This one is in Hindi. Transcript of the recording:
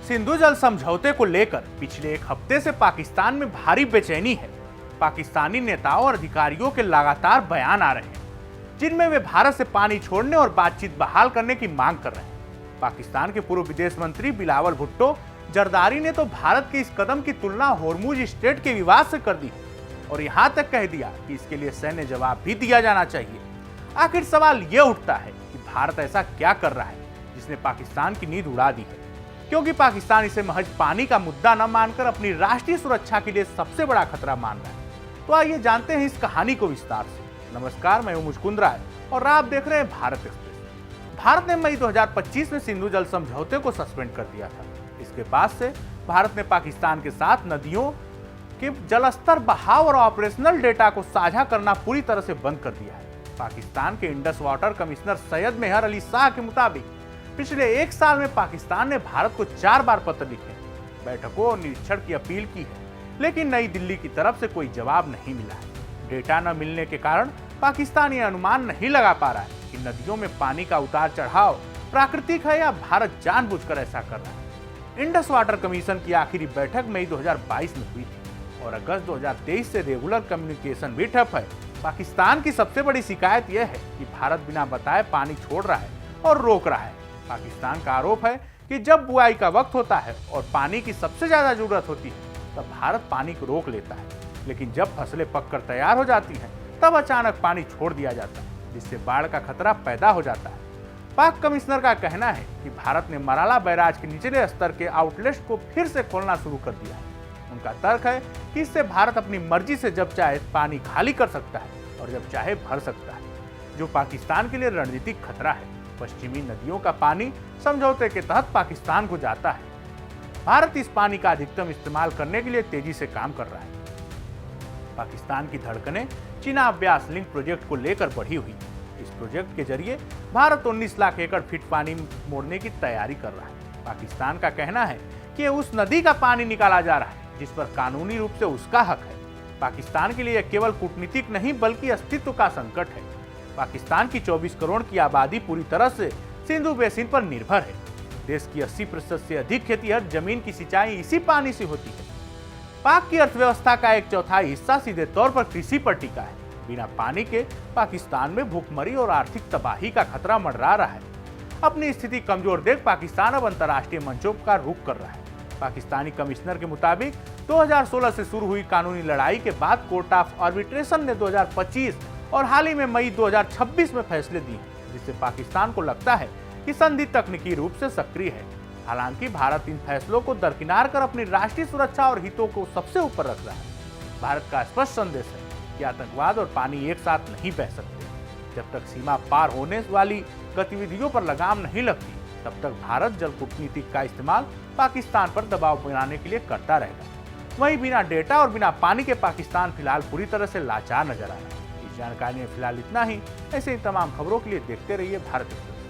सिंधु जल समझौते को लेकर पिछले एक हफ्ते से पाकिस्तान में भारी बेचैनी है। पाकिस्तानी नेताओं और अधिकारियों के लगातार बयान आ रहे हैं, जिनमें वे भारत से पानी छोड़ने और बातचीत बहाल करने की मांग कर रहे हैं। पाकिस्तान के पूर्व विदेश मंत्री बिलावल भुट्टो जरदारी ने तो भारत के इस कदम की तुलना होर्मुज स्ट्रेट के विवाद से कर दी और यहां तक कह दिया कि इसके लिए सैन्य जवाब भी दिया जाना चाहिए। आखिर सवाल यह उठता है कि भारत ऐसा क्या कर रहा है जिसने पाकिस्तान की नींद उड़ा दी है, क्योंकि पाकिस्तान इसे महज पानी का मुद्दा न मानकर अपनी राष्ट्रीय सुरक्षा के लिए सबसे बड़ा खतरा मान रहा है। तो आइए जानते हैं इस कहानी को विस्तार से। नमस्कार, मैं हूं मुचकुंद राय और आप देख रहे हैं भारत एक्सप्रेस। भारत ने मई 2025 में सिंधु जल समझौते को सस्पेंड कर दिया था। इसके बाद से भारत ने पाकिस्तान के साथ नदियों के जलस्तर, बहाव और ऑपरेशनल डेटा को साझा करना पूरी तरह से बंद कर दिया है। पाकिस्तान के इंडस वाटर कमिश्नर सैयद मेहर अली शाह के मुताबिक पिछले एक साल में पाकिस्तान ने भारत को 4 बार पत्र लिखे, बैठकों और निरीक्षण की अपील की है, लेकिन नई दिल्ली की तरफ से कोई जवाब नहीं मिला है। डेटा न मिलने के कारण पाकिस्तान ये अनुमान नहीं लगा पा रहा है कि नदियों में पानी का उतार चढ़ाव प्राकृतिक है या भारत जानबूझकर ऐसा कर रहा है। इंडस वाटर कमीशन की आखिरी बैठक मई 2022 में हुई थी और अगस्त 2023 से रेगुलर कम्युनिकेशन भी ठप है। पाकिस्तान की सबसे बड़ी शिकायत यह है कि भारत बिना बताए पानी छोड़ रहा है और रोक रहा है। पाकिस्तान का आरोप है कि जब बुआई का वक्त होता है और पानी की सबसे ज्यादा जरूरत होती है तब भारत पानी को रोक लेता है, लेकिन जब फसलें पककर तैयार हो जाती हैं तब अचानक पानी छोड़ दिया जाता है, जिससे बाढ़ का खतरा पैदा हो जाता है। पाक कमिश्नर का कहना है कि भारत ने मराला बैराज के निचले स्तर के आउटलेट्स को फिर से खोलना शुरू कर दिया है। उनका तर्क है कि इससे भारत अपनी मर्जी से जब चाहे पानी खाली कर सकता है और जब चाहे भर सकता है, जो पाकिस्तान के लिए रणनीतिक खतरा है। पश्चिमी नदियों का पानी समझौते के तहत पाकिस्तान को जाता है। भारत इस पानी का अधिकतम इस्तेमाल करने के लिए तेजी से काम कर रहा है। पाकिस्तान की धड़कनें चीनाब ब्यास लिंक प्रोजेक्ट को लेकर बढ़ी हुई। इस प्रोजेक्ट के जरिए भारत 19 लाख एकड़ फीट पानी मोड़ने की तैयारी कर रहा है। पाकिस्तान का कहना है कि उस नदी का पानी निकाला जा रहा है जिस पर कानूनी रूप से उसका हक है। पाकिस्तान के लिए यह केवल कूटनीतिक नहीं बल्कि अस्तित्व का संकट है। पाकिस्तान की 24 करोड़ की आबादी पूरी तरह से सिंधु बेसिन पर निर्भर है। देश की 80% से अधिक खेतीहर जमीन की सिंचाई इसी पानी से होती है। पाक की अर्थव्यवस्था का 1/4 हिस्सा सीधे तौर पर कृषि पर टिका है। बिना पानी के पाकिस्तान में भूखमरी और आर्थिक तबाही का खतरा मंडरा रहा है। अपनी स्थिति कमजोर देख पाकिस्तान अब अंतर्राष्ट्रीय मंचों का रुख कर रहा है। पाकिस्तानी कमिश्नर के मुताबिक 2016 से शुरू हुई कानूनी लड़ाई के बाद कोर्ट ऑफ आर्बिट्रेशन ने 2025 और हाल ही में मई 2026 में फैसले दिए, जिससे पाकिस्तान को लगता है कि संधि तकनीकी रूप से सक्रिय है। हालांकि भारत इन फैसलों को दरकिनार कर अपनी राष्ट्रीय सुरक्षा और हितों को सबसे ऊपर रख रहा है। भारत का स्पष्ट संदेश है कि आतंकवाद और पानी एक साथ नहीं बह सकते। जब तक सीमा पार होने वाली गतिविधियों पर लगाम नहीं लगती, तब तक भारत जल कूटनीति का इस्तेमाल पाकिस्तान पर दबाव बनाने के लिए करता रहेगा। वहीं बिना डेटा और बिना पानी के पाकिस्तान फिलहाल पूरी तरह से लाचार नजर आ रहा है। इस जानकारी में फिलहाल इतना ही। ऐसे ही तमाम खबरों के लिए देखते रहिए भारत एक्सप्रेस।